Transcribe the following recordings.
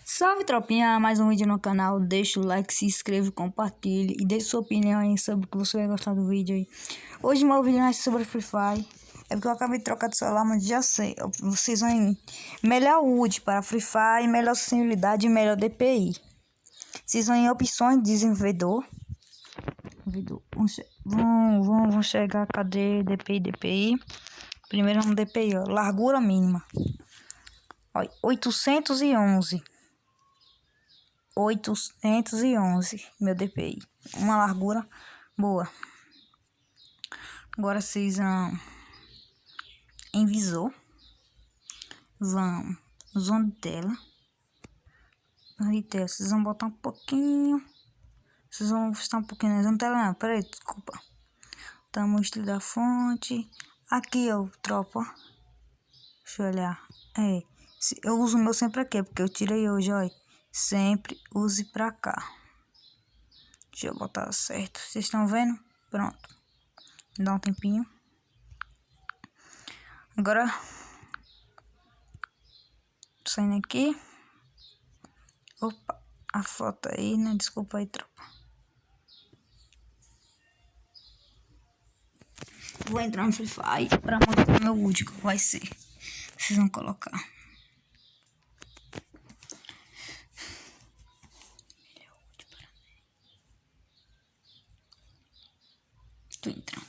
Salve, tropinha, mais um vídeo no canal. Deixa o like, se inscreva, compartilhe e deixe sua opinião aí sobre o que você vai gostar do vídeo aí. Hoje meu vídeo não é sobre Free Fire, é porque eu acabei de trocar de celular, mas já sei. Vocês vão melhor HUD para Free Fire, melhor acessibilidade e melhor DPI. Vocês vão em opções de desenvolvedor. Vamos chegar, cadê DPI? Primeiro no DPI, ó, largura mínima. Olha, 811, meu DPI, uma largura boa. Agora vocês vão em visor, vão zona de tela, vocês vão botar um pouquinho, vocês vão estar um pouquinho na zona de tela, não, peraí, desculpa. Tamanho, estilo da fonte, aqui ó, tropa, deixa eu olhar, eu uso o meu sempre aqui, porque eu tirei hoje, olha. Sempre use pra cá. Deixa eu botar certo. Vocês estão vendo? Pronto. Dá um tempinho. Agora, saindo aqui. Opa, a foto aí, né? Desculpa aí, tropa. Vou entrar no Free Fire pra mostrar meu HUD como vai ser. Vocês vão colocar. Estou entrando.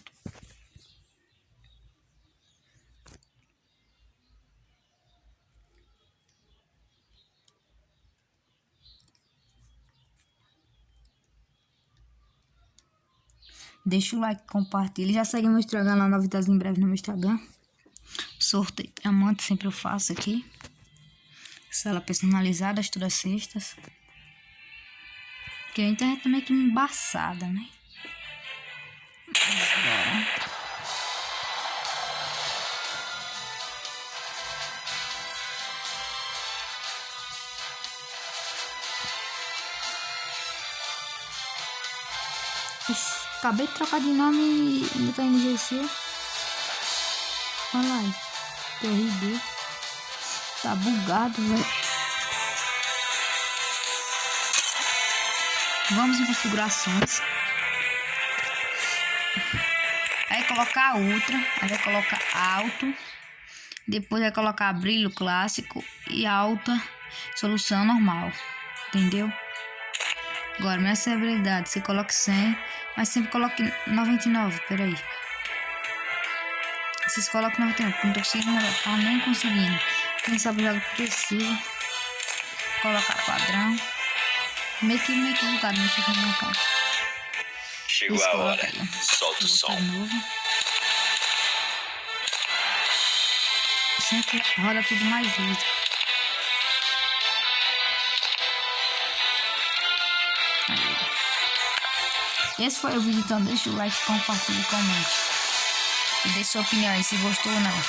Deixa o like, compartilha. Já segue meu Instagram lá, novidades em breve no meu Instagram. Sorteio diamante, sempre eu faço aqui. Sala personalizada, todas as sextas. Porque a internet tá meio que embaçada, né? Agora. Ixi, acabei de trocar de nome e ainda tá NGC. Olha lá, TRD. Tá bugado, velho. Vamos em configurações. Aí colocar ultra, aí vai colocar alto. Depois vai colocar brilho clássico e alta solução normal. Entendeu? Agora, minha acessibilidade, você coloca 100, mas sempre coloque 99, peraí. Vocês colocam 99, porque não tô conseguindo colocar, nem conseguindo. Quem sabe já precisa colocar padrão. Meio que bugado, não fica na minha cara. Chegou a hora, solta o som. Sempre roda tudo mais liso. Esse foi o vídeo, então deixa o like, compartilhe e comente. E deixe sua opinião aí se gostou ou não.